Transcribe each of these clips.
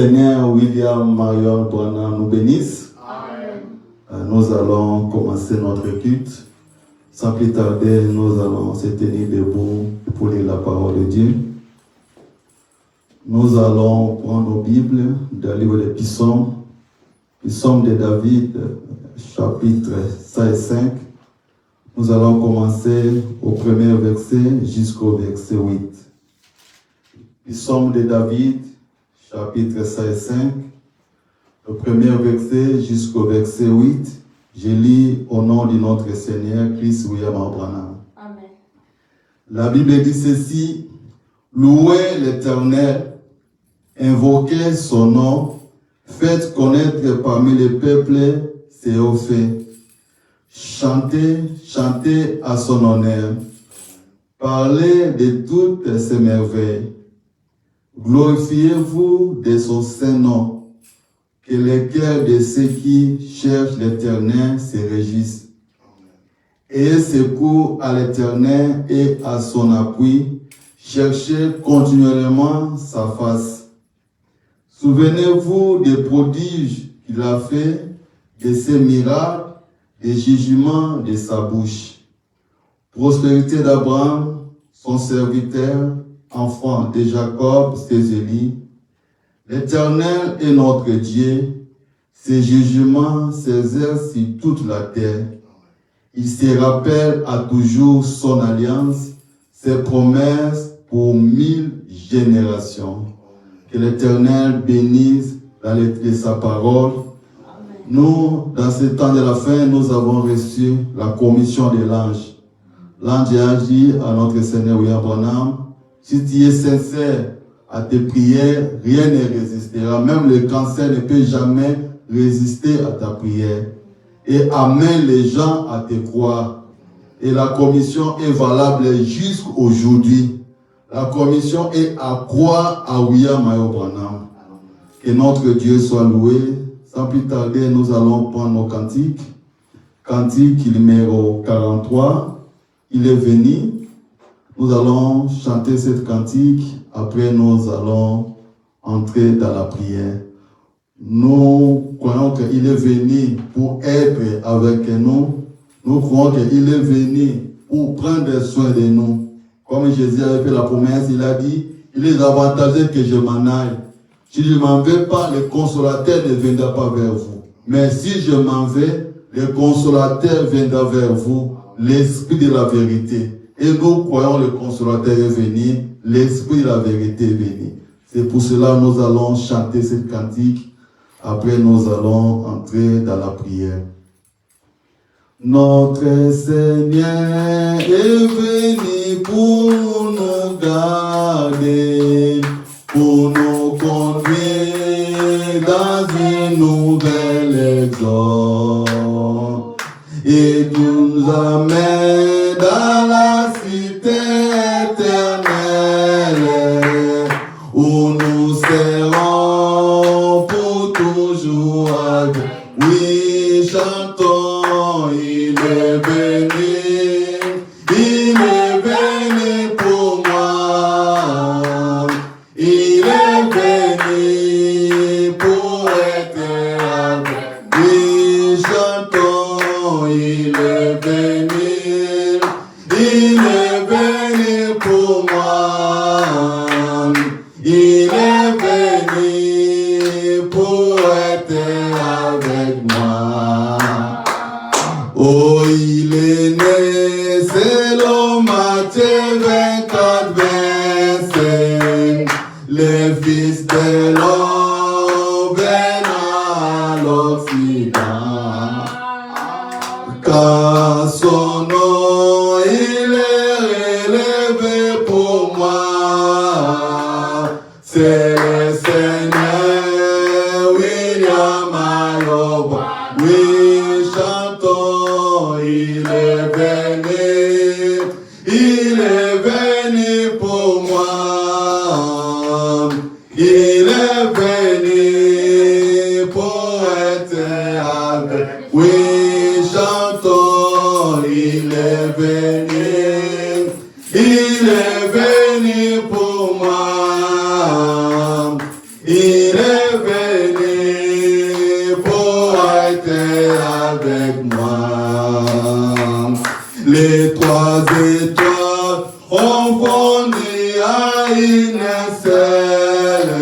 Seigneur William Marion Branham nous bénisse. Amen. Nous allons commencer notre culte. Sans plus tarder, nous allons se tenir debout pour lire la parole de Dieu. Nous allons prendre nos Bibles dans le livre des Psaumes, Psaume de David, chapitre 5 et 5. Nous allons commencer au premier verset jusqu'au verset 8. Psaume de David, chapitre 5 et 5. Le premier verset jusqu'au verset 8. Je lis au nom de notre Seigneur Christ William Branham. Amen. La Bible dit ceci: louez l'Éternel, invoquez son nom, faites connaître parmi les peuples ses hauts faits. Chantez, chantez à son honneur. Parlez de toutes ses merveilles. Glorifiez-vous de son saint nom. Que les cœurs de ceux qui cherchent l'Éternel se réjouissent. Ayez secours à l'Éternel et à son appui. Cherchez continuellement sa face. Souvenez-vous des prodiges qu'il a fait, de ses miracles, des jugements de sa bouche. Prospérité d'Abraham, son serviteur, enfant de Jacob, ses élus. L'Éternel est notre Dieu, ses jugements s'exercent sur toute la terre. Il se rappelle à toujours son alliance, ses promesses pour 1000 générations. Que l'Éternel bénisse la lettre de sa parole. Nous, dans ce temps de la fin, nous avons reçu la commission de l'ange. L'ange a dit à notre Seigneur William Branham: si tu es sincère à tes prières, rien ne résistera. Même le cancer ne peut jamais résister à ta prière. Et amène les gens à te croire. Et la commission est valable jusqu'aujourd'hui. La commission est à croire à William Marion Branham. Que notre Dieu soit loué. Sans plus tarder, nous allons prendre nos cantiques. Cantique numéro 43. Il est venu. Nous allons chanter cette cantique. Après, nous allons entrer dans la prière. Nous croyons qu'il est venu pour être avec nous. Nous croyons qu'il est venu pour prendre soin de nous. Comme Jésus avait fait la promesse, il a dit: il est avantageux que je m'en aille. Si je ne m'en vais pas, le consolateur ne viendra pas vers vous. Mais si je m'en vais, le consolateur viendra vers vous, l'Esprit de la vérité. Et nous croyons le consolateur est venu, l'Esprit de la vérité est venu. C'est pour cela que nous allons chanter cette cantique. Après, nous allons entrer dans la prière. Notre Seigneur est venu pour nous garder, pour nous conduire dans une nouvelle exode. Et nous amène dans la cité éternelle, où nous serons pour toujours. Oui, chantons, il est venu pour moi. Il est venu pour être avec. Oui, chantons, il est venu pour moi. Il est venu pour être avec moi. Oh, il est né, selon Matthieu 24, 25. Le Fils de l'homme vint à l'Occident. Car son nom, il est élevé pour moi. C'est le Seigneur William Marion. Oui, chantons, il est venu pour moi. Il est venu pour être avec. Oui, chantons, il est venu pour moi. Il est trois étoiles ont fourni à une étincelle.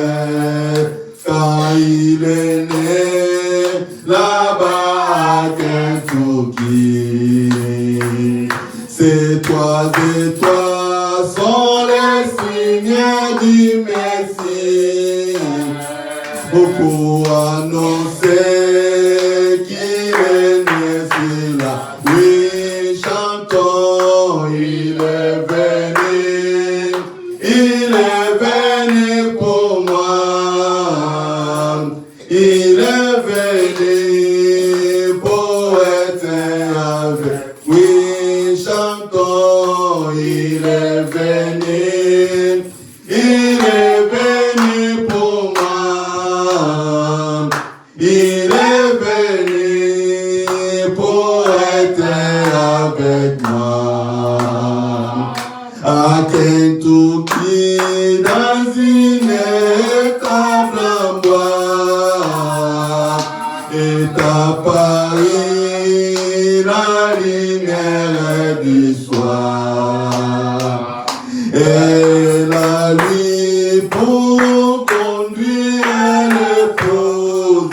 Quand il est né, là-bas à Kentucky. Ces trois étoiles sont les signes du Messie. Pour annoncer qu'il est né sur la. Oui, chantons, il est venu pour moi. Il est venu pour être avec. Oui, chantons, il est venu pour moi. Il est venu pour être avec moi. À Kentucky, dans une étable en bois, et à Paris, la lumière du soir. Et la nuit pour conduire l'épouse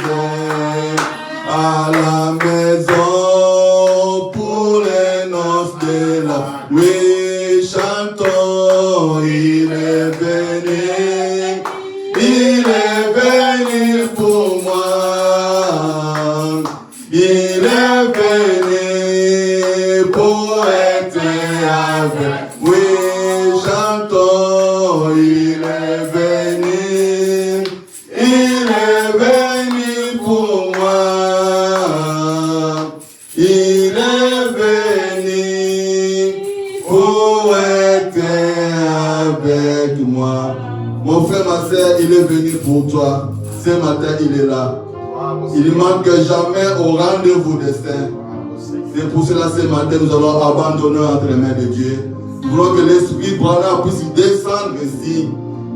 à la maison pour les noces de la. Oui, chantons, il est venu pour moi. Il est venu pour être avec. Oui, chantons, il est venu pour moi. Il est venu pour être avec moi. Mon frère, ma soeur, il est venu pour toi. Ce matin, il est là. Il manque jamais au rendez-vous des saints. C'est pour cela ce matin, nous allons abandonner entre les mains de Dieu. Nous voulons que l'Esprit Branham puisse descendre ici.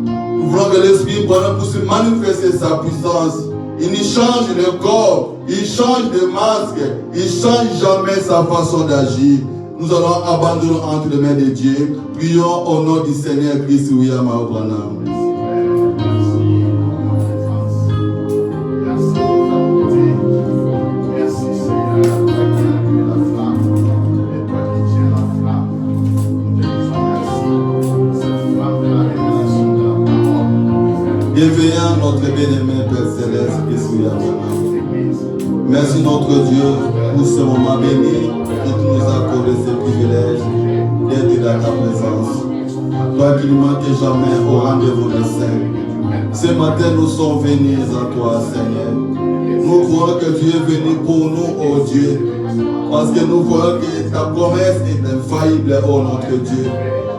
Nous voulons que l'Esprit Branham puisse manifester sa puissance. Il nous change de corps, il change de masque, il ne change jamais sa façon d'agir. Nous allons abandonner entre les mains de Dieu. Prions au nom du Seigneur Christ William Branham. Bienveillant notre bien-aimé Père Céleste, Christ William. Merci notre Dieu pour ce moment béni et tu nous as accordé ce privilège d'être dans ta présence. Toi qui ne manques jamais au rendez-vous des saints. Ce matin nous sommes venus à toi Seigneur. Nous croyons que tu es venu pour nous, oh Dieu. Parce que nous voyons que ta promesse est infaillible, oh notre Dieu.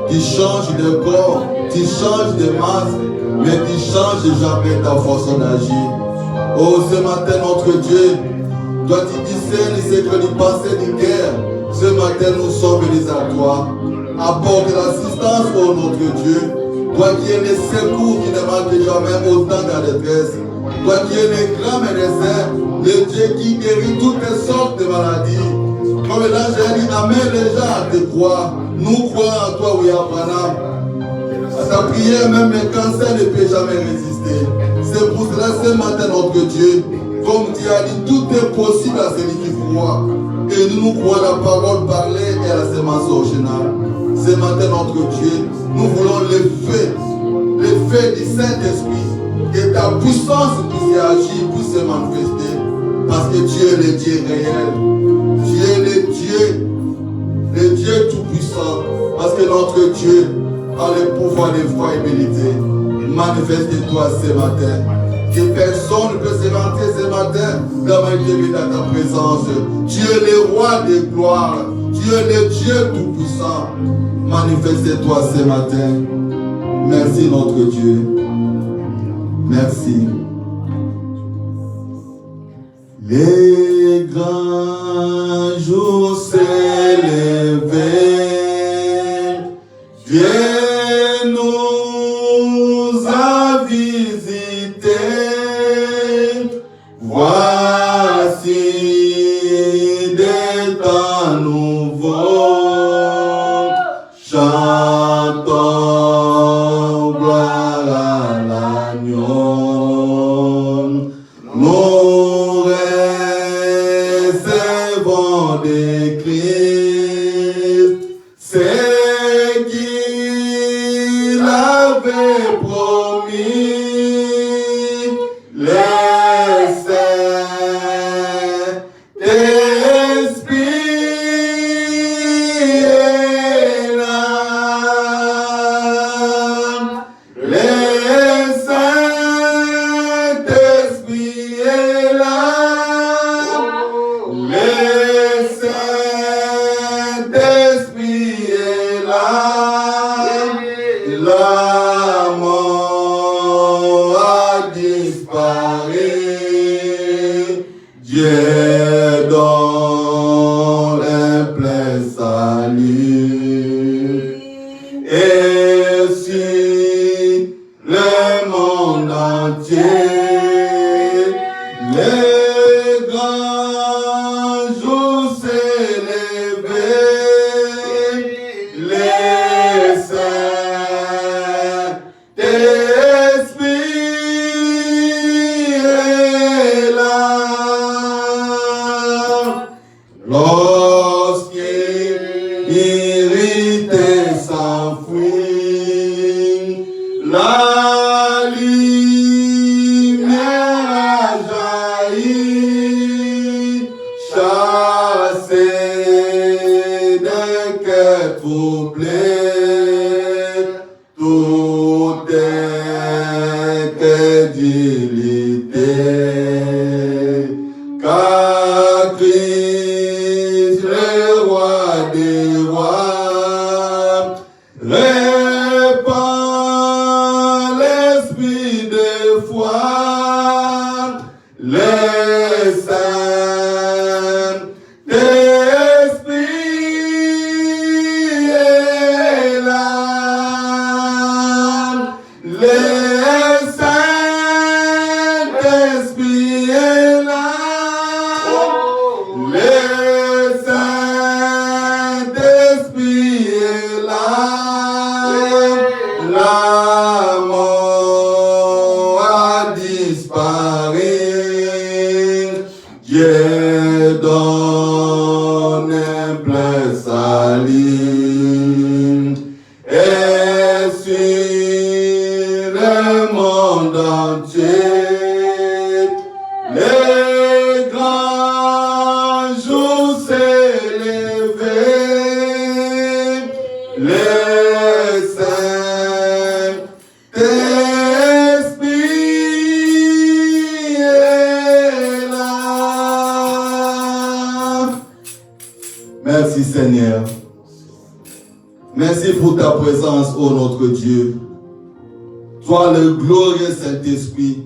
Tu changes de corps, tu changes de masse, mais tu changes jamais ta façon d'agir. Oh, ce matin, notre Dieu, toi tu discernes les secrets du passé du guerre. Ce matin, nous sommes venus à toi. Apporte l'assistance, oh notre Dieu. Toi qui es le secours qui ne manque jamais au temps de la détresse. Toi qui es le grand médecin, le Dieu qui guérit toutes sortes de maladies. Comme l'ange a dit, amène les gens à te croire. Nous croyons en toi, oui, Abraham. À ta prière, même le cancer ne peut jamais résister. C'est pour cela, ce matin, notre Dieu, comme tu as dit, tout est possible à celui qui croit. Et nous croyons la parole parlée et la sémence originale. Ce matin, notre Dieu, nous voulons le feu du Saint-Esprit. Et ta puissance puisse agir, puisse se manifester. Parce que tu es le Dieu réel. Tu es le Dieu tout-puissant. Parce que notre Dieu a le pouvoir de faillibilité. Manifeste-toi ce matin. Que personne ne peut se vanter ce matin dans ta présence. Tu es le roi de gloire. Tu es le Dieu tout-puissant. Manifeste-toi ce matin. Merci notre Dieu. Merci. Les grands jours s'est levé. Dieu nous a visités. Voici des temps nouveaux. Dieu donne un plein salut. Et sur le monde entier, les grands jours célébrés, les saints d'esprit est là. Lorsqu'il irrité s'enfuit, la lumière jaillit, chassée d'un cœur troublé, tout incrédulité, car Christ, le roi des rois, répand l'esprit de foi, les saints d'esprit est là, les saints d'esprit est là, les saints d'esprit est là, la mort a disparu, Dieu donne un plein salut, et sur le monde entier, les grands jours s'élevés, les saints d'esprit est là. Merci Seigneur. Merci pour ta présence, ô notre Dieu. Toi le glorieux Saint-Esprit,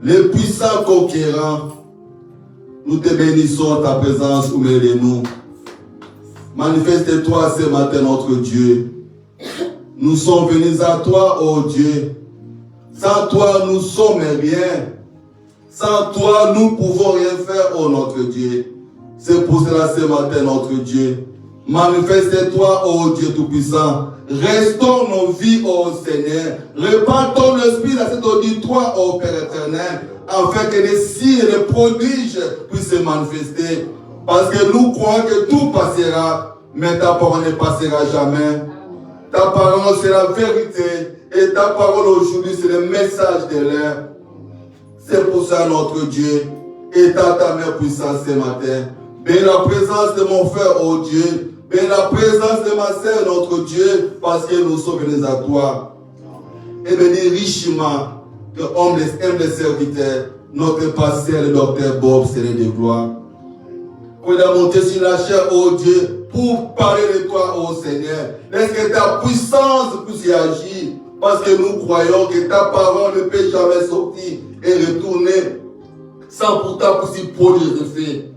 le puissant conquérant, nous te bénissons ta présence au milieu de nous. Manifeste-toi ce matin, notre Dieu. Nous sommes venus à toi, ô Dieu. Sans toi, nous sommes rien. Sans toi, nous ne pouvons rien faire, ô notre Dieu. C'est pour cela ce matin, notre Dieu. Manifeste-toi, ô Dieu Tout-Puissant. Restaure nos vies, ô Seigneur. Répands ton esprit dans cet auditoire, ô Père éternel, afin que les signes et les prodiges puissent se manifester. Parce que nous croyons que tout passera, mais ta parole ne passera jamais. Ta parole, c'est la vérité. Et ta parole aujourd'hui, c'est le message de l'air. C'est pour ça, notre Dieu, étends ta main puissante ce matin. Bénis la présence de mon frère, ô Dieu. Bénis la présence de ma sœur, notre Dieu, parce que nous sommes venus à toi. Et bénis richement que humble serviteur, notre pasteur, le docteur Bob, Seigneur de gloire. Qu'on a monté sur la chair, ô Dieu, pour parler de toi, ô Seigneur. Laisse que ta puissance puisse y agir, parce que nous croyons que ta parole ne peut jamais sortir et retourner sans pourtant pouvoir produire de fait.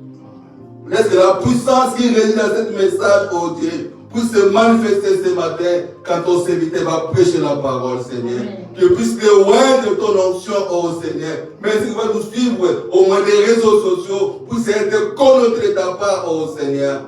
Laisse que la puissance qui réside dans ce message, ô Dieu, puisse se manifester ce matin quand ton serviteur va prêcher la parole, Seigneur. Que puisse le loin de ton onction, ô Seigneur. Merci que va nous suivre au moins des réseaux sociaux pour être connecté de ta part, ô Seigneur.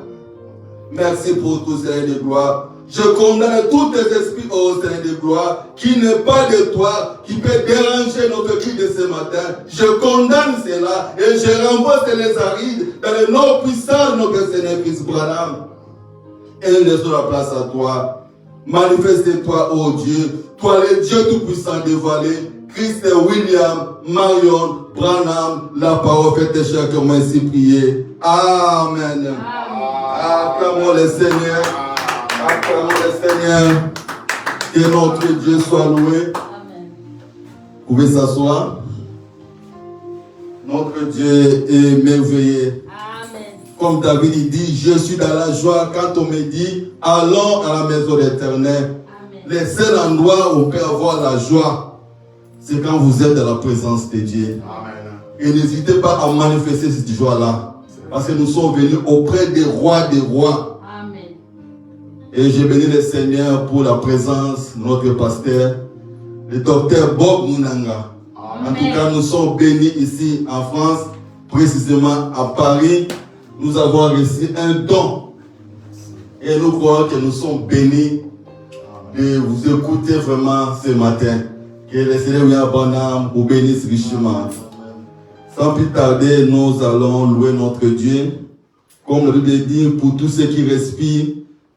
Merci pour tout, Seigneur de gloire. Je condamne tous tes esprits, ô Seigneur de gloire, qui n'est pas de toi, qui peut déranger notre cri de ce matin. Je condamne cela et je renvoie les arides dans le nom puissant de notre Seigneur Christ Branham. Et nous laissons la place à toi. Manifeste-toi, ô Dieu, toi le Dieu tout-puissant dévoilé, Christ William, Marion, Branham, la parole fait chacun ainsi prier. Amen. Acclamons le Seigneur. Acclamons le Seigneur. Que notre Dieu soit loué. Amen. Vous pouvez s'asseoir. Notre Dieu est merveilleux. Amen. Comme David il dit, je suis dans la joie quand on me dit, allons à la maison de l'Éternel. Le seul endroit où on peut avoir la joie, c'est quand vous êtes dans la présence de Dieu. Amen. Et n'hésitez pas à manifester cette joie-là. Parce que nous sommes venus auprès des rois des rois. Amen. Et j'ai béni le Seigneur pour la présence de notre pasteur, le docteur Bob Mounanga. En tout cas, nous sommes bénis ici en France, précisément à Paris. Nous avons reçu un don. Et nous croyons que nous sommes bénis de vous écouter vraiment ce matin. Que le Seigneur William Branham vous bénisse richement. Sans plus tarder, nous allons louer notre Dieu. Comme la Bible dit, pour tous ceux qui respirent,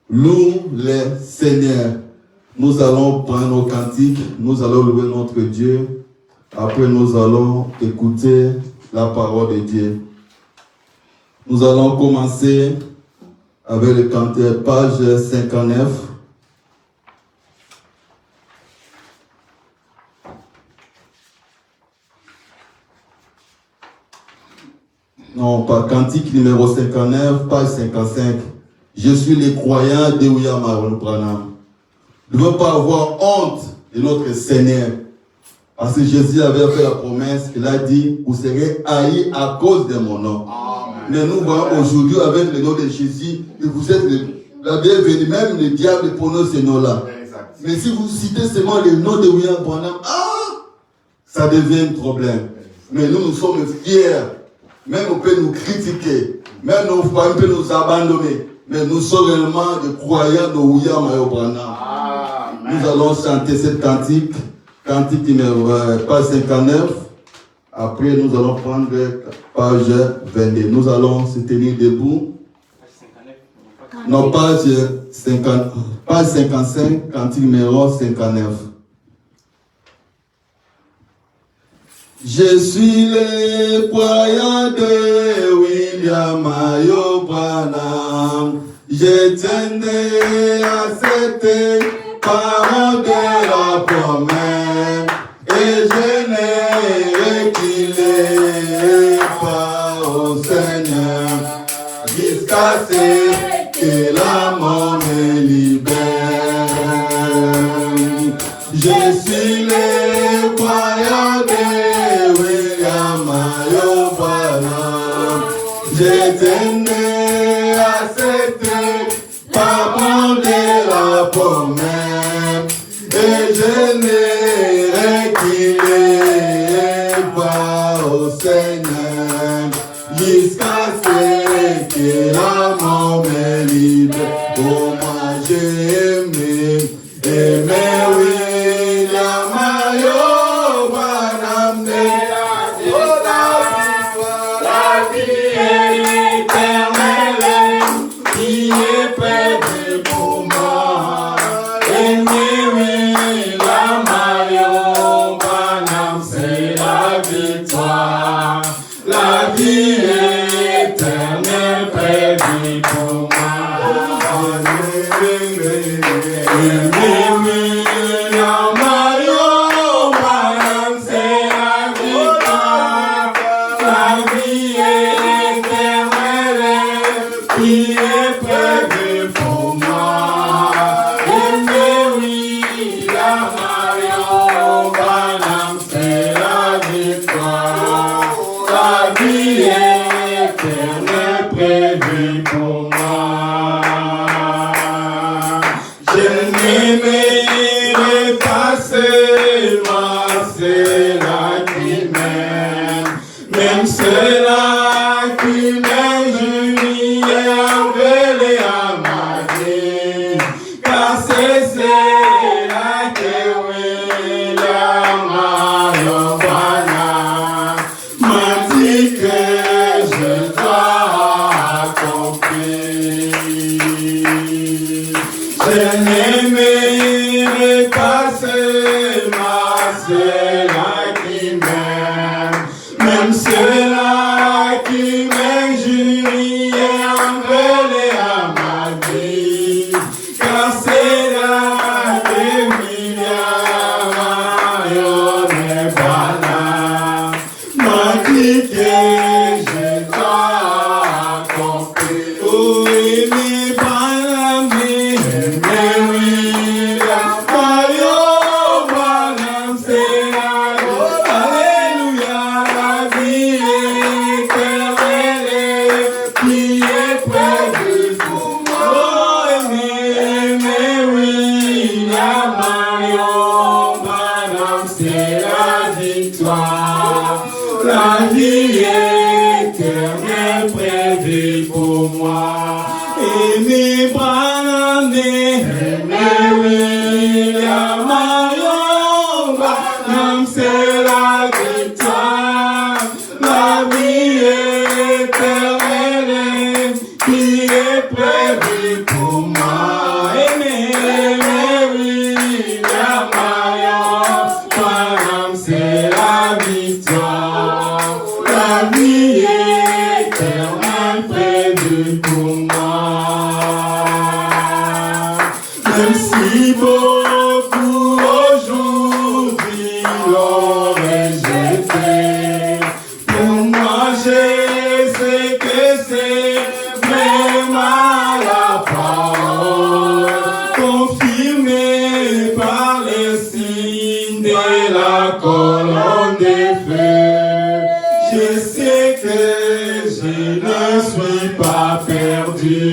louent le Seigneur. Nous allons prendre nos cantiques, nous allons louer notre Dieu. Après, nous allons écouter la parole de Dieu. Nous allons commencer avec le cantique, page 59. Non, pas cantique numéro 59, page 55. Je suis le croyant de William Branham. Ne veux pas avoir honte de notre Seigneur. Parce que Jésus avait fait la promesse, il a dit, vous serez haïs à cause de mon nom. Amen. Mais nous voyons aujourd'hui avec le nom de Jésus, que vous êtes la bienvenue, même le diable prononce ce nom-là. Mais si vous citez seulement le nom de William Branham, ça devient un problème. Mais nous sommes fiers. Même on peut nous critiquer, même on peut nous abandonner, mais nous sommes réellement des croyants de William Branham. Nous allons chanter cette cantique, cantique numéro page 59. Après, nous allons prendre page 22. Nous allons se tenir debout. Non, page 55, cantique numéro 59. Je suis le croyant de William Branham. Je tiendrai à cette parole de la promesse et je n'ai reculé pas au Seigneur jusqu'à ce que la mort me libère. Je suis le croyant de William Branham. Je tenais à cette parole de la promesse et je n'ai reculé pas au Seigneur jusqu'à ce que la mort me libère. Oh, moi j'ai aimé William Branham. La vie éternelle qui est perdue pour moi. Aimer William Branham, c'est la victoire. La vie éternelle perdue pour moi. Qui que je dois éternel prévu pour moi. Aimé Branham, aimé William Marion Branham, c'est la victoire, la vie éternelle qui est prévue pour moi. Aimé William Marion Branham, c'est la victoire, la vie éternelle prévue pour moi. Même si beaucoup aujourd'hui l'ont rejeté, pour moi je sais que c'est vraiment la parole, confirmée par les signes de la colonne de feu. Je sais que je ne suis pas perdu.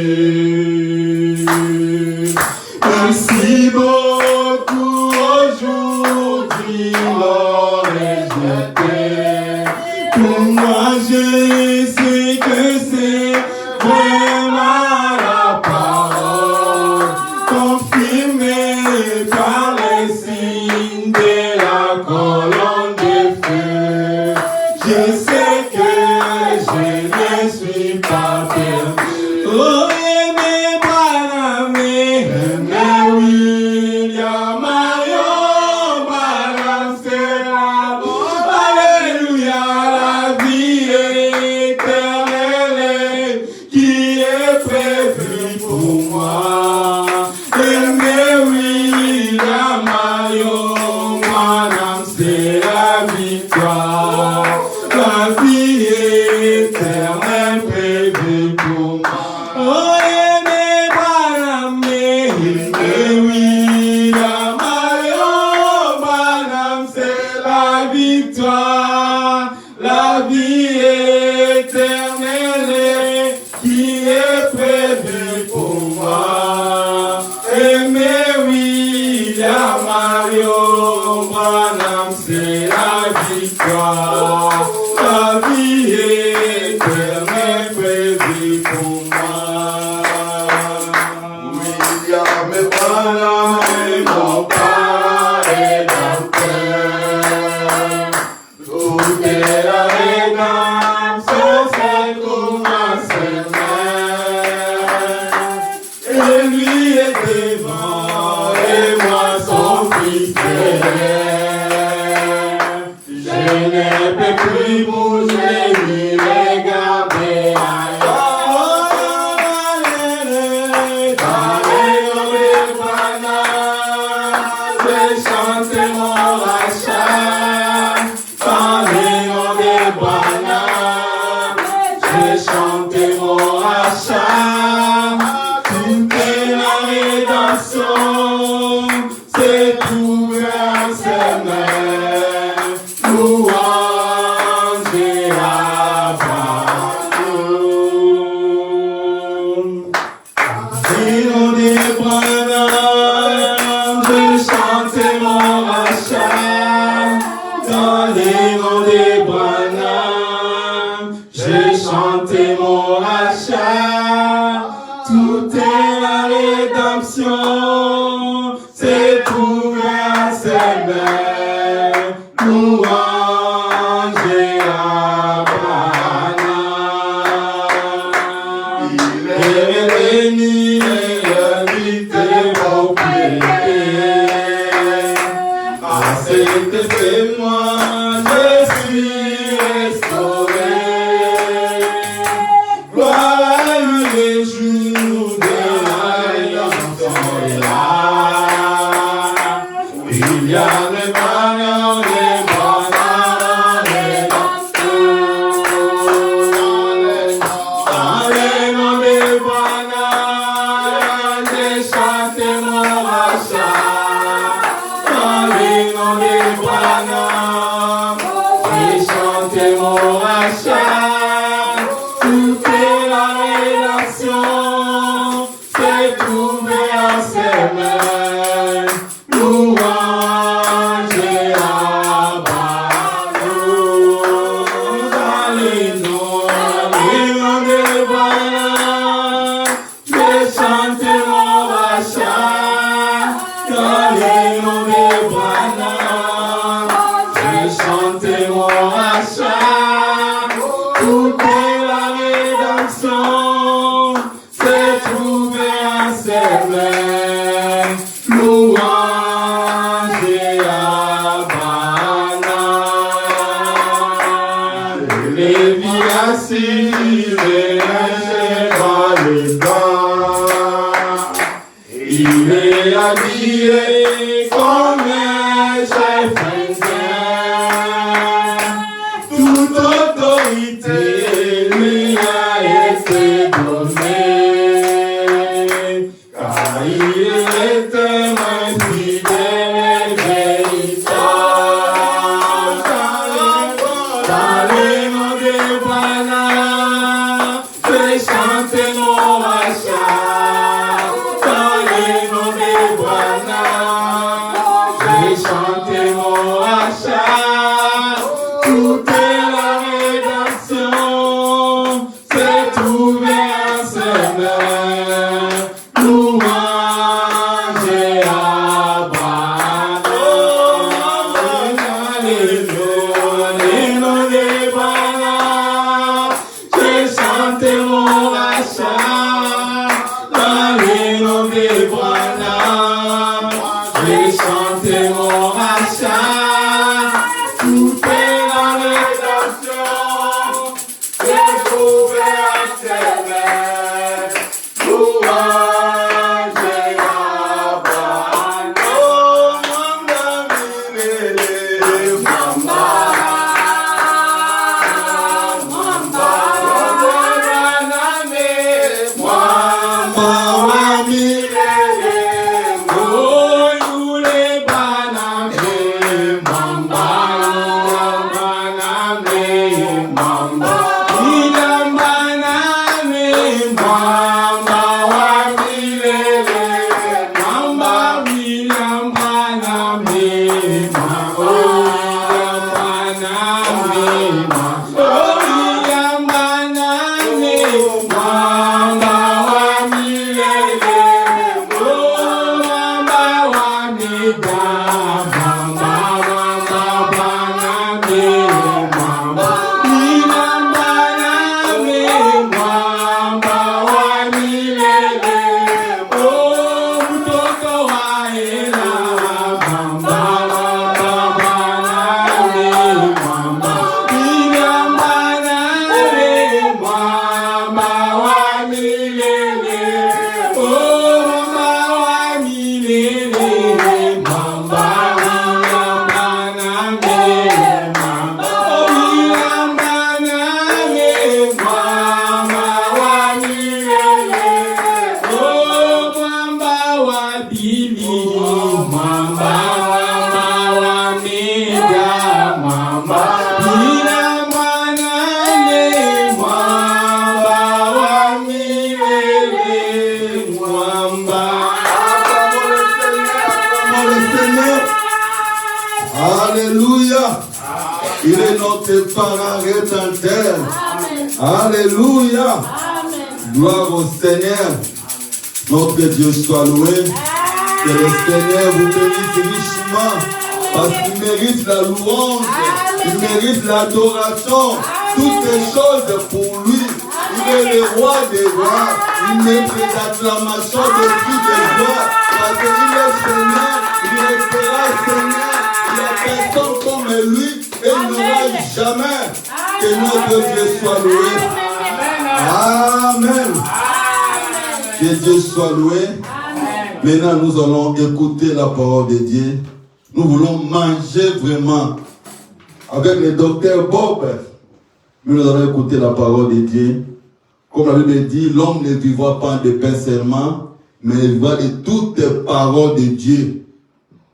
Même si beaucoup aujourd'hui l'ont rejeté, pour moi je sais que c'est vraiment la parole, confirmée par les signes de la colonne de feu. Je sais que je ne suis pas perdu. Oh, aimé Branham, aimé William Marion Branham, c'est la alléluia, la vie éternelle qui est prévue pour moi. Aimé William Marion Branham, c'est la victoire, la vie éternelle prévue pour moi. Oh, aimé Branham, aimé William Marion Branham, c'est la victoire, la vie éternelle qui est prévue pour moi. Aimé William Marion Branham, c'est la victoire, la vie éternelle prévue pour moi. William Branham est mon rédempteur. Tout est la rédemption, c'est pour ma semaine. Et lui est devant, et moi son fidèle. Je ne peux plus bouger ni regarder ailleurs. Dans les noms de Branham, je chante mon rachat. Dans les noms de Branham, je chante mon rachat. Tout est la rédemption, c'est tout vers ses mains. Louange à Dans les Branham, je chante mon rachat. Dans les noms des Branham, je chante mon rachat. Tout est la rédemption, c'est tout vers ses mains. Louange à Branham. Il est béni et invité au pied. À cet effet, moi, je suis restauré. Gloire à lui les jours de la rédemption est là. William Branham, dans les noms des Branham, rédaction s'est trouvé à ses mains. Louange et Abana. Les vies assises et dans les bas. Il est habillé comme un chef indien. Toute autorité lui a été donnée, car il est un fidèle et véritable. Dans les noms des Bwana, fais chanter nos rachats. Dans les noms des Bwana, fais chanter nos rachats. Toute la rédaction s'est trouvée à ses mains. Louange et Abraham. Alléluia. Les noms des Bwana, j'ai chanté mon rachat. Dans les noms des Bwana, j'ai chanté mon rachat. Toute la rédaction s'est trouvée à ses mains. Louange et Abraham. Oh, Mamba, Milele, Mamba. Mamba, Mamba, Mamba, Milele. Oh, Yule Baname, Mamba, Baname, Mamba. Ilambaname, Mamba, wa Milele. Mamba, Ilambaname, Mamba. Oh, Ilambaname, Mamba. Oh, Ilambaname, Mamba, wa Milele. Oh, Mamba, wa Mida, Mamba, Mamba, Baname, Mamba. Ilambaname, Mamba, wa Milele. Oh, mtoto wa Ela, Mamba, Mamba, Baname, Mamba. Ilambaname, Mamba, wa Milele. Oh, Mamba, wa Milele. Mamba, Ilambaname, Mamba. Oh, Ilambaname, Mamba, wa Milele. Oh, Mamba, wa Bili. Mamba, Mamba, wa Mida, Mamba. Ilambaname, Mamba, wa Milele. Mamba. Acclamons le Seigneur. Alléluia. Il est notre parent rédempteur. Alléluia. Gloire au Seigneur. Notre Dieu soit loué. Que le Seigneur vous bénisse richement. Parce qu'il mérite la louange. Il mérite l'adoration. Toutes les choses pour lui. Il est le roi des rois. Il mérite les acclamations de toutes les rois. Parce qu'il est Seigneur. Il restera Seigneur. Il n'y a personne comme lui. Et il n'aura jamais. Que notre Dieu soit loué. Amen. Que Dieu soit loué. Maintenant, nous allons écouter la parole de Dieu. Nous voulons manger vraiment. Avec le docteur Bob, nous allons écouter la parole de Dieu. Comme la Bible dit, l'homme ne vivra pas de pain seulement, mais il vivra de toutes les paroles de Dieu.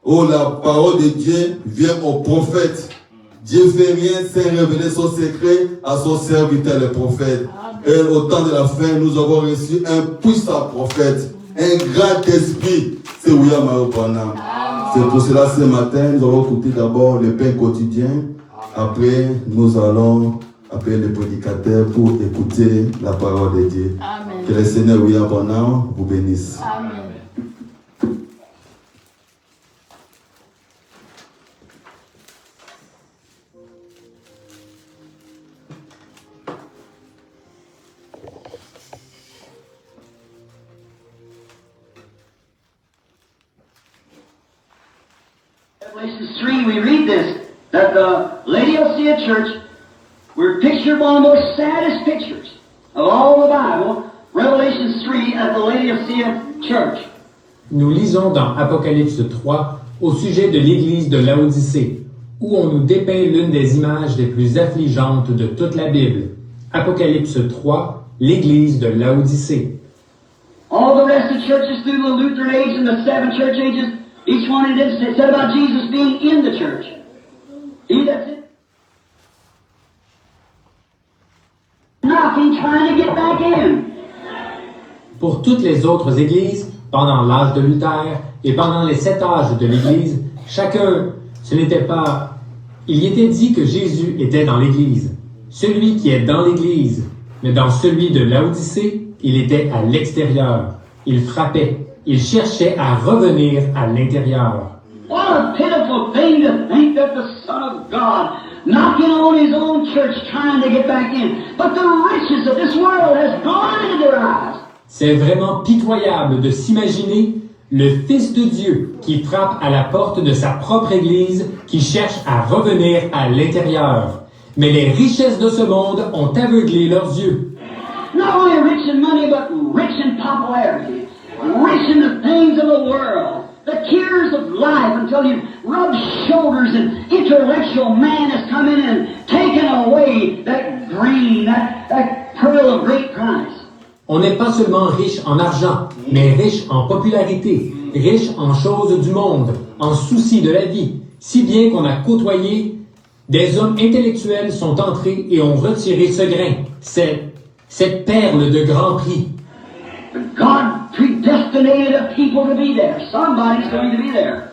Oh, la parole de Dieu vient au prophète. Dieu fait rien sans révéler son secret à son serviteur, le prophète. Et au temps de la fin, nous avons reçu un puissant prophète, un grand esprit. C'est William Aopana. C'est pour cela ce matin, nous allons écouter d'abord le pain quotidien. Après, nous allons appeler le prédicateur pour écouter la parole de Dieu. Amen. Que le Seigneur William Aopana vous bénisse. Amen. 3, we read this, that the Laodicea church, we're pictured one of the most saddest pictures of all the Bible, Revelation 3 at the Laodicea church. Nous lisons dans Apocalypse 3 au sujet de l'église de Laodicée, où on nous dépeint l'une des images les plus affligeantes de toute la Bible. Apocalypse 3, l'église de Laodicée. All the rest of the churches through the Lutheran age and the 7 church ages, each one of them said about Jesus being in the church. See, that's it. Knocking, trying to get back in. Pour toutes les autres églises, pendant l'âge de Luther et pendant les 7 âges de l'Église, chacun, ce n'était pas... Il y était dit que Jésus était dans l'Église. Celui qui est dans l'Église, mais dans celui de Laodicée, il était à l'extérieur. Il frappait. Il cherchait à revenir à l'intérieur. What a pitiful thing to think that the Son of God knocking on His own church trying to get back in. But the riches of this world has blinded their eyes. C'est vraiment pitoyable de s'imaginer le Fils de Dieu qui frappe à la porte de sa propre Église, qui cherche à revenir à l'intérieur. Mais les richesses de ce monde ont aveuglé leurs yeux. Not only rich in money, but rich in popularity, rich in the things of the world, the cares of life until you rub shoulders and intellectual man has come in and taken away that grain, that pearl of great price. On n'est pas seulement riche en argent, mais riche en popularité, riche en choses du monde, en soucis de la vie, si bien qu'on a côtoyé des hommes intellectuels sont entrés et ont retiré ce grain, cette perle de grand prix. God predestinated a people to be there. Somebody's going to be there.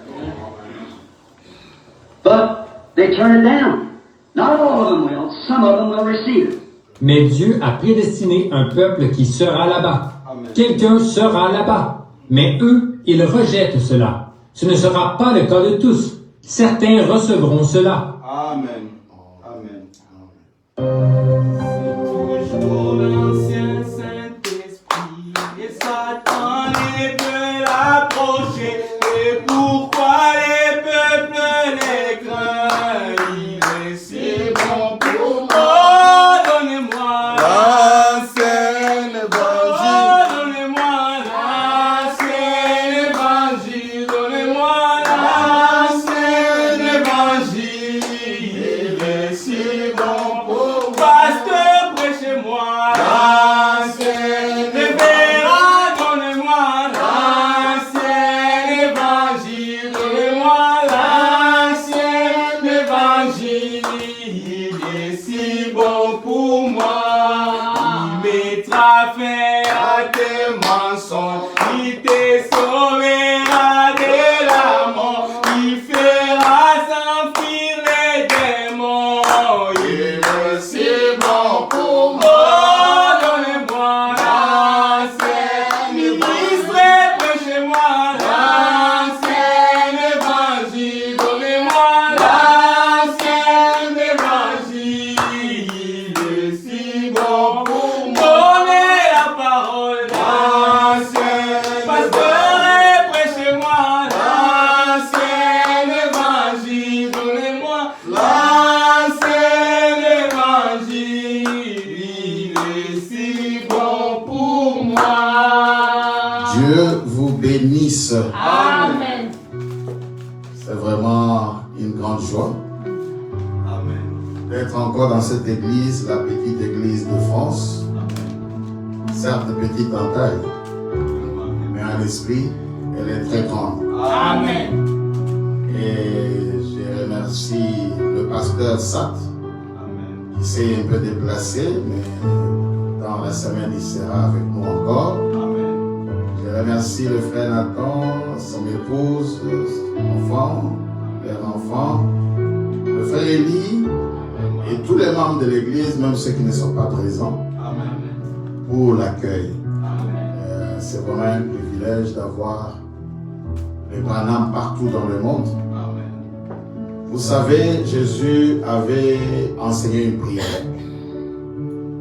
But they turn it down. Not all of them will. Some of them will receive it. Mais Dieu a prédestiné un peuple qui sera là-bas. Quelqu'un sera là-bas. Mais eux, ils rejettent cela. Ce ne sera pas le cas de tous. Certains recevront cela. Amen. Amen. C'est toujours l'ancien Saint-Esprit et Satan ne peut l'approcher. Et pourquoi les peuples les craignent? Il est si bon pour moi. Amen. C'est vraiment une grande joie d'être encore dans cette église, la petite église de France. Certes petite en taille, mais en esprit, elle est très grande. Amen. Et je remercie le pasteur Sat, qui s'est un peu déplacé, mais dans la semaine, il sera avec nous encore. Je remercie le frère Nathan, son épouse, son enfant, leur enfant, le frère Élie et tous les membres de l'église, même ceux qui ne sont pas présents, pour l'accueil. C'est vraiment un privilège d'avoir les Branham partout dans le monde. Vous savez, Jésus avait enseigné une prière.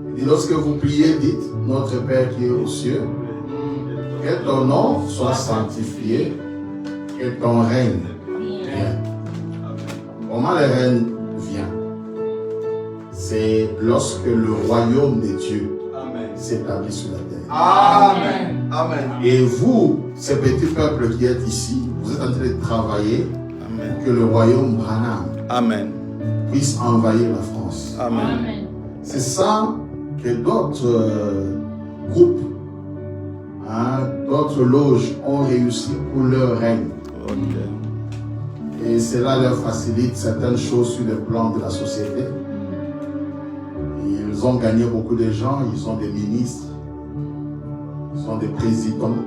Il dit, lorsque vous priez, dites, notre Père qui est aux cieux, que ton nom soit sanctifié, que ton règne vienne. Comment le règne vient? C'est lorsque le royaume de Dieu s'établit sur la terre. Amen. Amen. Et vous, ces petits peuples qui êtes ici, vous êtes en train de travailler pour que le royaume Branham Amen. puisse envahir la France. Amen. Amen. C'est ça que d'autres groupes, d'autres loges ont réussi pour leur règne. Et cela leur facilite certaines choses sur le plan de la société. Ils ont gagné beaucoup de gens, ils ont des ministres, ils ont des présidents,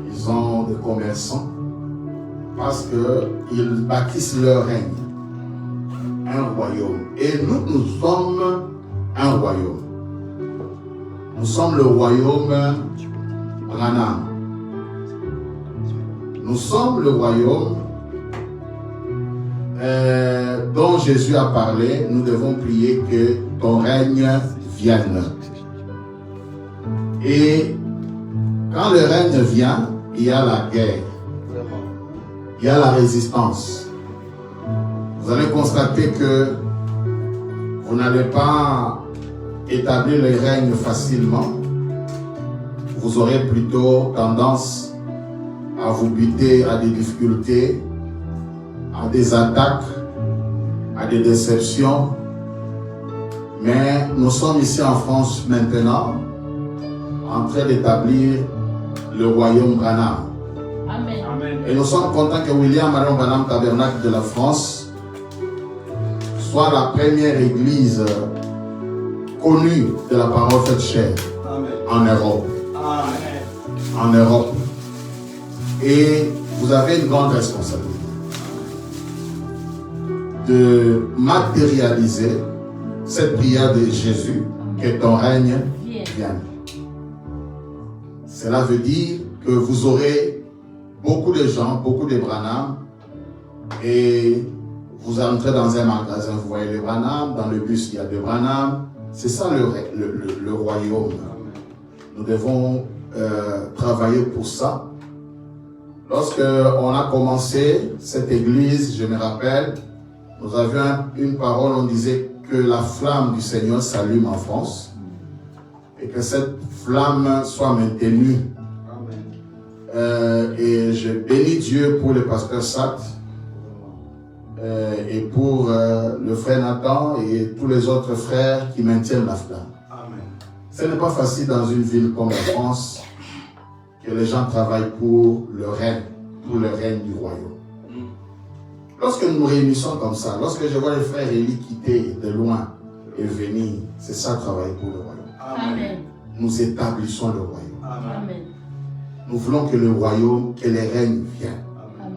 ils ont des commerçants, parce qu'ils bâtissent leur règne, un royaume. Et nous sommes un royaume. Nous sommes le royaume Branham. Nous sommes le royaume dont Jésus a parlé. Nous devons prier que ton règne vienne. Et quand le règne vient, il y a la guerre, il y a la résistance. Vous allez constater que vous n'allez pas établir le règne facilement. Vous aurez plutôt tendance à vous buter à des difficultés, à des attaques, à des déceptions. Mais nous sommes ici en France maintenant, en train d'établir le royaume Branham. Amen. Et nous sommes contents que William Marion Branham Tabernacle de la France soit la première église connue de la parole faite chair en Europe. En Europe. Et vous avez une grande responsabilité de matérialiser cette prière de Jésus, que ton règne vienne. Cela veut dire que vous aurez beaucoup de gens, beaucoup de Branham, et vous entrez dans un magasin, vous voyez les Branham, dans le bus il y a des Branham. C'est ça le royaume. Nous devons travailler pour ça. Lorsqu'on a commencé cette église, je me rappelle, nous avions une parole, on disait que la flamme du Seigneur s'allume en France et que cette flamme soit maintenue. Et je bénis Dieu pour le pasteur Sat et pour le frère Nathan et tous les autres frères qui maintiennent la flamme. Ce n'est pas facile dans une ville comme la France que les gens travaillent pour le règne du royaume. Lorsque nous nous réunissons comme ça, lorsque je vois les frères Élie quitter de loin et venir, c'est ça travailler pour le royaume. Amen. Nous établissons le royaume. Amen. Nous voulons que le royaume, que les règnes viennent. Amen.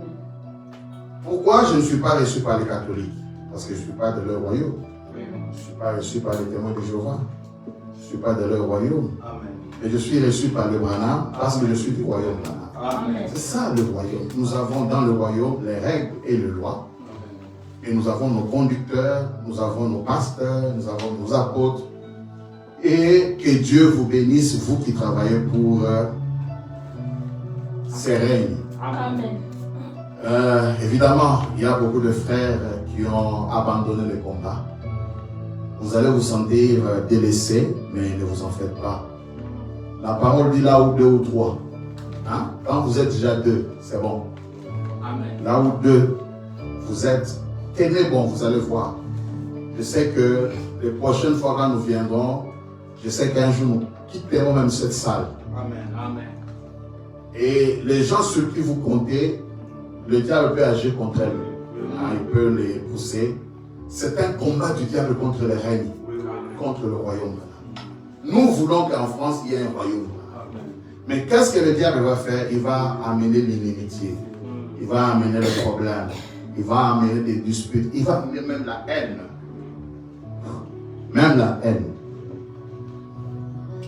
Pourquoi je ne suis pas reçu par les catholiques? Parce que je ne suis pas de leur royaume. Je ne suis pas reçu par les témoins de Jéhovah. Je ne suis pas de leur royaume. Mais je suis reçu par le Branham parce que je suis du royaume Branham. Amen. C'est ça le royaume. Nous avons dans le royaume les règles et les lois. Et nous avons nos conducteurs, nous avons nos pasteurs, nous avons nos apôtres. Et que Dieu vous bénisse, vous qui travaillez pour ces règnes. Amen. Évidemment, il y a beaucoup de frères qui ont abandonné le combat. Vous allez vous sentir délaissés, mais ne vous en faites pas. La parole dit là où deux ou trois. Hein? Quand vous êtes déjà deux, c'est bon. Amen. Là où deux, vous êtes, tenez bon, vous allez voir. Je sais que les prochaines fois quand nous viendrons, je sais qu'un jour nous quitterons même cette salle. Amen. Amen. Et les gens sur qui vous comptez, le diable peut agir contre elles. Hein, il peut les pousser. C'est un combat du diable contre les règnes, contre le royaume. Nous voulons qu'en France, il y ait un royaume. Mais qu'est-ce que le diable va faire? Il va amener l'inimitié. Il va amener le problème. Il va amener des disputes. Il va amener même la haine. Même la haine.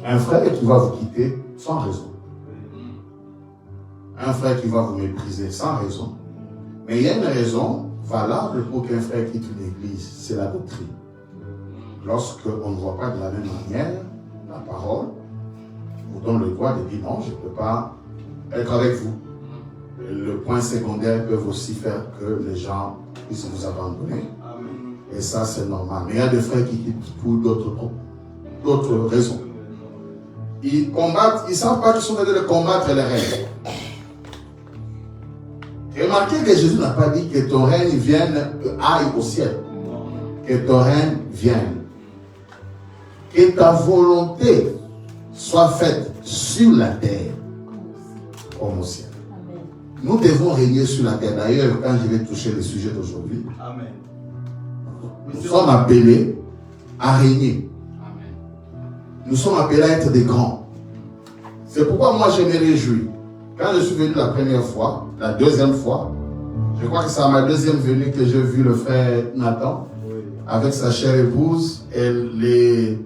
Un frère qui va vous quitter sans raison. Un frère qui va vous mépriser sans raison. Mais il y a une raison valable pour qu'un frère quitte une église. C'est la doctrine. Lorsqu'on ne voit pas de la même manière la parole, vous donne le droit de dire non, je ne peux pas être avec vous. Le point secondaire peut aussi faire que les gens puisse vous abandonner. Et ça, c'est normal. Mais il y a des frères qui quittent pour d'autres raisons. Ils combattent, ils ne savent pas qu'ils sont venus de combattre les règnes. Remarquez que Jésus n'a pas dit que ton règne vienne, aille au ciel. Que ton règne vienne. Que ta volonté soit faite sur la terre comme au ciel. Nous devons régner sur la terre. D'ailleurs, quand je vais toucher le sujet d'aujourd'hui, nous sommes appelés à régner. Nous sommes appelés à être des grands. C'est pourquoi moi je me réjouis. Quand je suis venu la première fois, la deuxième fois, je crois que c'est à ma deuxième venue que j'ai vu le frère Nathan avec sa chère épouse et les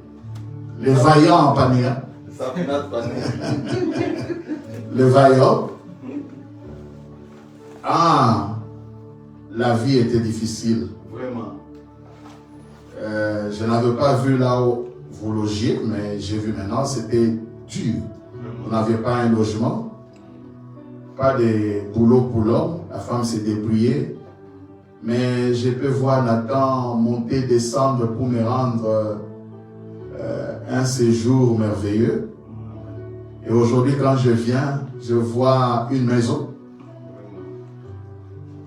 vaillants en panier. Les vaillants. Ah, la vie était difficile. Vraiment. Je n'avais pas vu là où vous logiez, mais j'ai vu maintenant, c'était dur. Vous n'aviez pas un logement, pas de boulot pour l'homme, la femme s'est débrouillée. Mais je peux voir Nathan monter, descendre pour me rendre un séjour merveilleux. Et aujourd'hui, quand je viens, je vois une maison.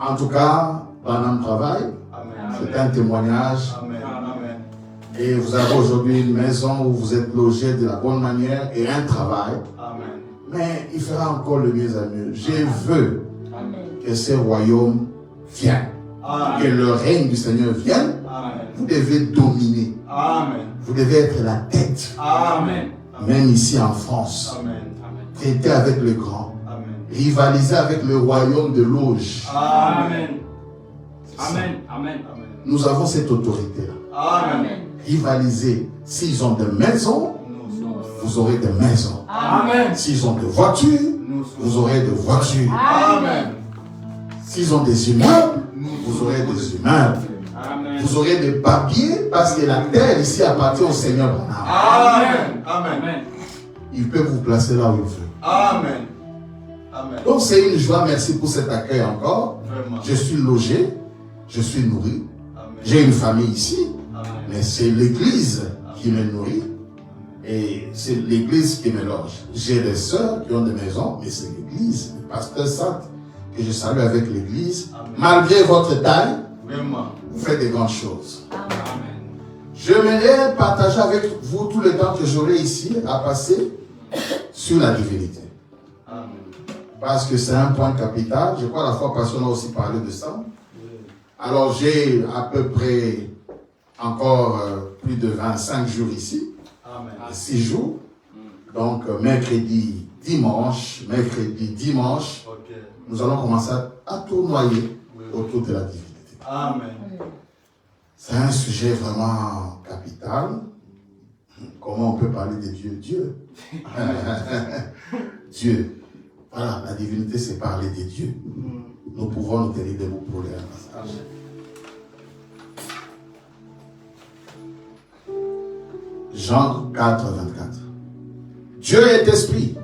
En tout cas, pendant le travail, c'est un témoignage. Et vous avez aujourd'hui une maison où vous êtes logé de la bonne manière et un travail. Mais il fera encore le mieux à mieux. Je veux que ce royaume vienne. Que le règne du Seigneur vienne. Vous devez dominer. Vous devez être la tête. Même ici en France. Traiter avec le grand. Rivaliser avec le royaume de l'auge. Nous avons cette autorité-là. Rivaliser. S'ils ont des maisons, vous aurez des maisons. S'ils ont des voitures, vous aurez des voitures. S'ils ont des immeubles, vous aurez des immeubles. Vous aurez des papiers parce que la terre ici appartient au Seigneur. Il peut vous placer là où il veut. Donc c'est une joie, merci pour cet accueil encore. Je suis logé, je suis nourri. J'ai une famille ici, mais c'est l'église qui me nourrit et c'est l'église qui me loge. J'ai des sœurs qui ont des maisons, mais c'est l'église, le pasteur Saint, que je salue avec l'église. Malgré votre taille, vous faites de grandes choses. J'aimerais partager avec vous tout le temps que j'aurai ici à passer sur la divinité. Parce que c'est un point capital. Je crois la fois passée, on a aussi parlé de ça. Alors j'ai à peu près encore plus de 25 jours ici. 6 jours. Donc mercredi, dimanche, nous allons commencer à tournoyer autour de la divinité. C'est un sujet vraiment capital. Comment on peut parler de Dieu? Dieu. Voilà, la divinité, c'est parler de Dieu. Nous pouvons nous tenir debout pour les passages. Jean 4, 24. Dieu est esprit.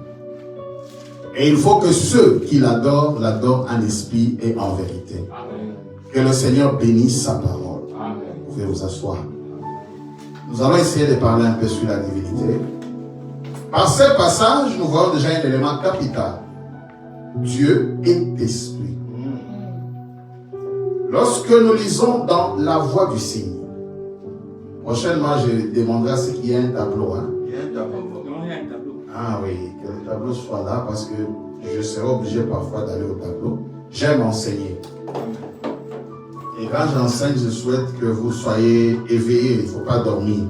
Et il faut que ceux qui l'adorent, l'adorent en esprit et en vérité. Que le Seigneur bénisse sa parole. Vous pouvez vous asseoir. Nous allons essayer de parler un peu sur la divinité. Par ce passage, nous voyons déjà un élément capital. Dieu est esprit. Lorsque nous lisons dans la voix du signe, prochainement je demanderai à ce qu'il y ait un tableau. Il y a un tableau. Ah oui, que le tableau soit là parce que je serai obligé parfois d'aller au tableau. J'aime enseigner. Et quand j'enseigne, je souhaite que vous soyez éveillés, il ne faut pas dormir.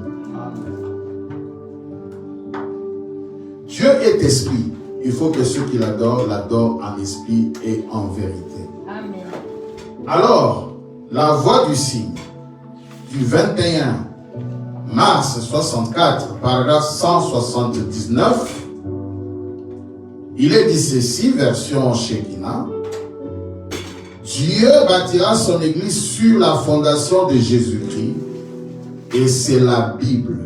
Dieu est esprit. Il faut que ceux qui l'adorent, l'adorent en esprit et en vérité. Amen. Alors, la voix du signe du 21 mars 64, paragraphe 179, il est dit ceci, version Shekinah. Dieu bâtira son église sur la fondation de Jésus-Christ et c'est la Bible.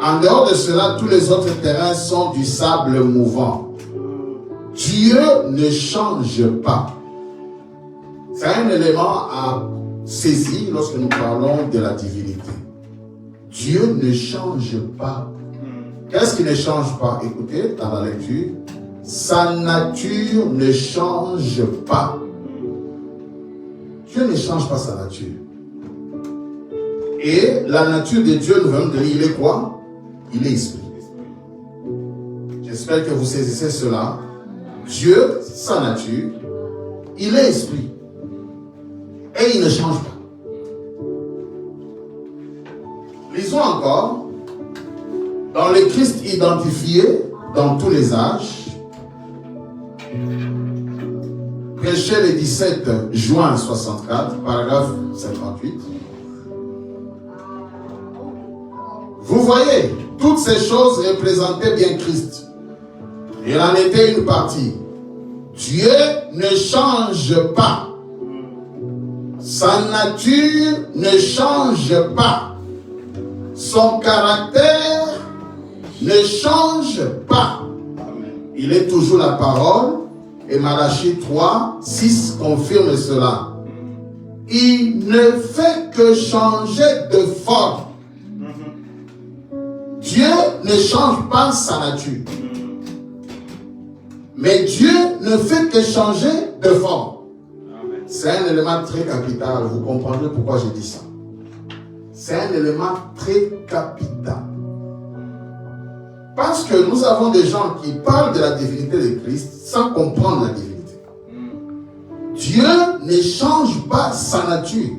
En dehors de cela, tous les autres terrains sont du sable mouvant. Dieu ne change pas. C'est un élément à saisir lorsque nous parlons de la divinité. Dieu ne change pas. Qu'est-ce qui ne change pas? Écoutez, dans la lecture, sa nature ne change pas. Dieu ne change pas sa nature. Et la nature de Dieu, nous venons de lire, il est quoi? Il est esprit. J'espère que vous saisissez cela. Dieu, sa nature, il est esprit. Et il ne change pas. Lisons encore. Dans le Christ identifié dans tous les âges, prêché le 17 juin 64, paragraphe 58. Vous voyez, toutes ces choses représentaient bien Christ. Il en était une partie. Dieu ne change pas. Sa nature ne change pas. Son caractère ne change pas. Il est toujours la parole. Et Malachie 3, 6 confirme cela. Il ne fait que changer de forme. Dieu ne change pas sa nature. Mais Dieu ne fait que changer de forme. C'est un élément très capital. Vous comprendrez pourquoi je dis ça. C'est un élément très capital. Parce que nous avons des gens qui parlent de la divinité de Christ sans comprendre la divinité. Dieu ne change pas sa nature.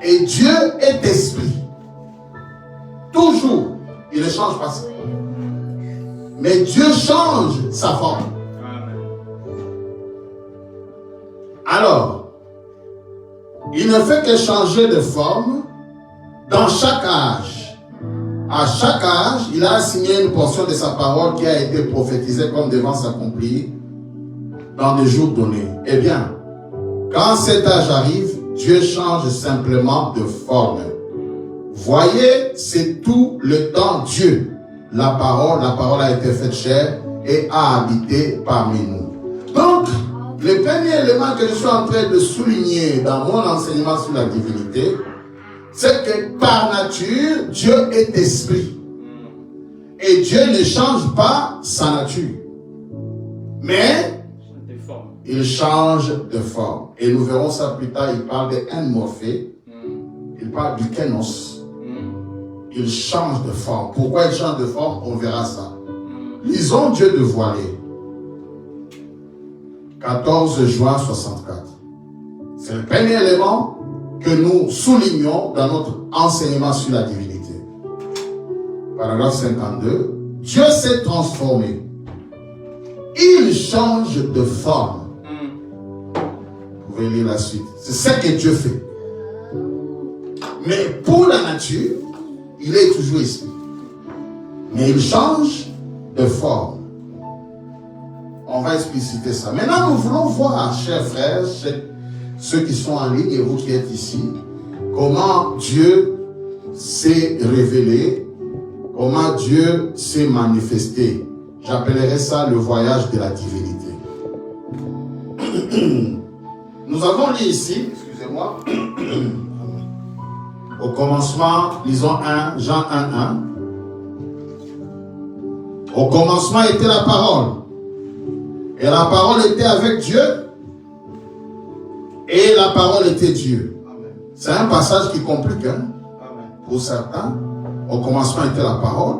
Et Dieu est esprit. Toujours. Il ne change pas ça. Mais Dieu change sa forme. Alors, il ne fait que changer de forme dans chaque âge. À chaque âge, il a assigné une portion de sa parole qui a été prophétisée comme devant s'accomplir dans des jours donnés. Eh bien, quand cet âge arrive, Dieu change simplement de forme. Voyez, c'est tout le temps Dieu. La parole a été faite chair et a habité parmi nous. Donc, le premier élément que je suis en train de souligner dans mon enseignement sur la divinité, c'est que par nature, Dieu est esprit. Et Dieu ne change pas sa nature. Mais il change de forme. Et nous verrons ça plus tard. Il parle d'enmorphé. Il parle du kénos. Il change de forme. Pourquoi il change de forme? On verra ça. Lisons Dieu dévoilé. 14 juin 64. C'est le premier élément que nous soulignons dans notre enseignement sur la divinité. Paragraphe 52. Dieu s'est transformé. Il change de forme. Vous pouvez lire la suite. C'est ce que Dieu fait. Mais pour la nature, il est toujours esprit. Mais il change de forme. On va expliciter ça. Maintenant, nous voulons voir, chers frères, ceux qui sont en ligne et vous qui êtes ici, comment Dieu s'est révélé, comment Dieu s'est manifesté. J'appellerais ça le voyage de la divinité. Nous avons lu ici, excusez-moi, au commencement, lisons Jean 1:1. Au commencement était la parole. Et la parole était avec Dieu. Et la parole était Dieu. C'est un passage qui complique. Pour certains, au commencement était la parole.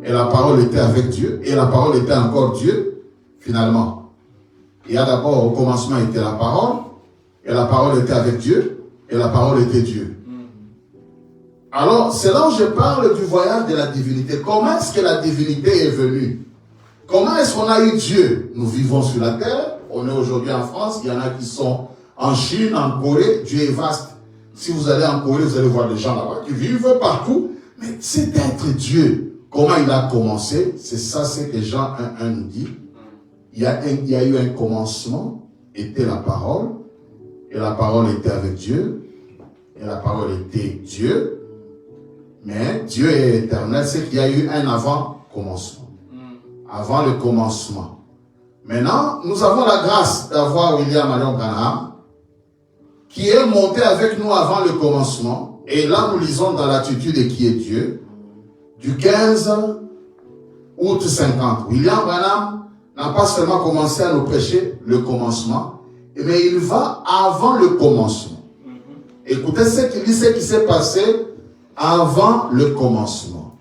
Et la parole était avec Dieu. Et la parole était encore Dieu. Finalement. Il y a d'abord, au commencement était la parole. Et la parole était avec Dieu. Et la parole était Dieu. Alors, c'est là où je parle du voyage de la divinité. Comment est-ce que la divinité est venue? Comment est-ce qu'on a eu Dieu? Nous vivons sur la terre. On est aujourd'hui en France. Il y en a qui sont en Chine, en Corée. Dieu est vaste. Si vous allez en Corée, vous allez voir des gens là-bas qui vivent partout. Mais c'est être Dieu. Comment il a commencé? C'est ça, c'est que Jean 1:1 nous dit. Il y a eu un commencement, était la parole. Et la parole était avec Dieu. Et la parole était Dieu. Mais Dieu est éternel, c'est qu'il y a eu un avant-commencement. Avant le commencement. Maintenant, nous avons la grâce d'avoir William Marion Branham qui est monté avec nous avant le commencement. Et là, nous lisons dans l'attitude de qui est Dieu, du 15 août 50. William Branham n'a pas seulement commencé à nous prêcher le commencement, mais il va avant le commencement. Écoutez ce qu'il dit, ce qui s'est passé avant le commencement.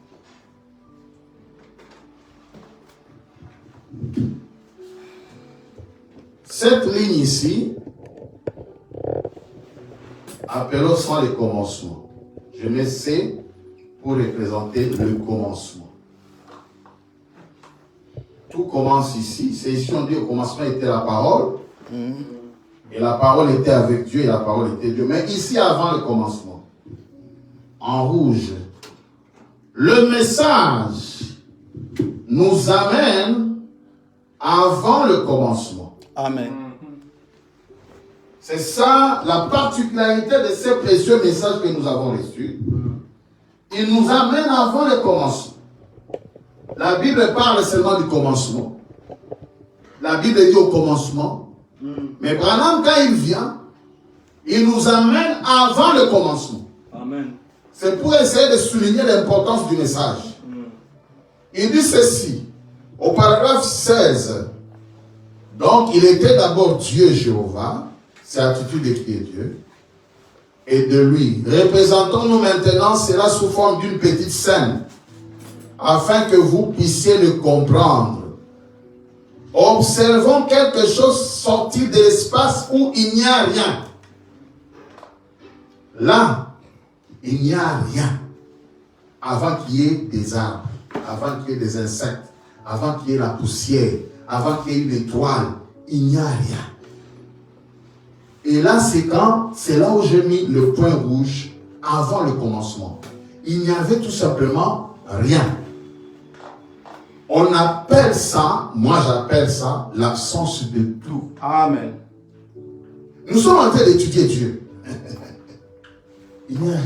Cette ligne ici, appelons ça le commencement. Je mets C pour représenter le commencement. Tout commence ici. C'est ici on dit au commencement était la parole. Et la parole était avec Dieu et la parole était Dieu. Mais ici avant le commencement, en rouge, le message nous amène avant le commencement. Amen. C'est ça la particularité de ces précieux messages que nous avons reçus. Il nous amène avant le commencement. La Bible parle seulement du commencement. La Bible dit au commencement. Mais Branham, quand il vient, il nous amène avant le commencement. Amen. C'est pour essayer de souligner l'importance du message. Il dit ceci, au paragraphe 16. Donc, il était d'abord Dieu Jéhovah, c'est l'attitude de qui est Dieu, et de lui. Représentons-nous maintenant cela sous forme d'une petite scène, afin que vous puissiez le comprendre. Observons quelque chose sorti de l'espace où il n'y a rien. Là, il n'y a rien. Avant qu'il y ait des arbres, avant qu'il y ait des insectes, avant qu'il y ait la poussière, avant qu'il y ait une étoile, il n'y a rien. Et là, c'est là où j'ai mis le point rouge avant le commencement. Il n'y avait tout simplement rien. On appelle ça, moi j'appelle ça, l'absence de tout. Amen. Nous sommes en train d'étudier Dieu. Il n'y a rien.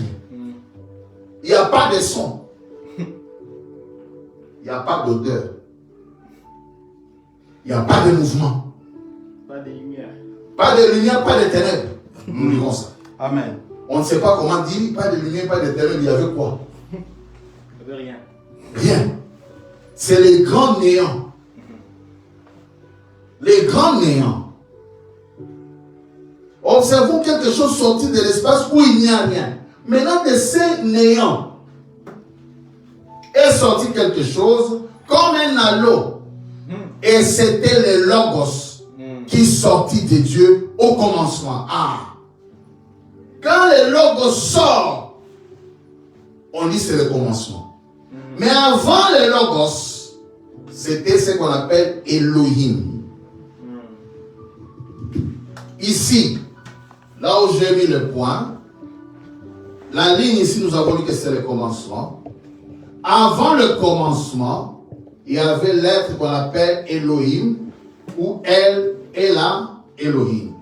Il n'y a pas de son. Il n'y a pas d'odeur. Il n'y a pas de mouvement. Pas de lumière. Pas de lumière, pas de ténèbres. Nous lisons ça. Amen. On ne sait pas comment dire, pas de lumière, pas de ténèbres, il y avait quoi? Il n'y avait rien. Rien. C'est les grands néants. Les grands néants. Observons quelque chose sorti de l'espace où il n'y a rien. Maintenant, de ces néants est sorti quelque chose comme un halo. Et c'était le Logos qui sortit de Dieu au commencement. Ah. Quand le Logos sort, on dit c'est le commencement. Mais avant le Logos, c'était ce qu'on appelle Elohim. Ici, là où j'ai mis le point, la ligne ici, nous avons dit que c'est le commencement. Avant le commencement, il y avait l'être qu'on appelle Elohim, ou El, Elam, Elohim.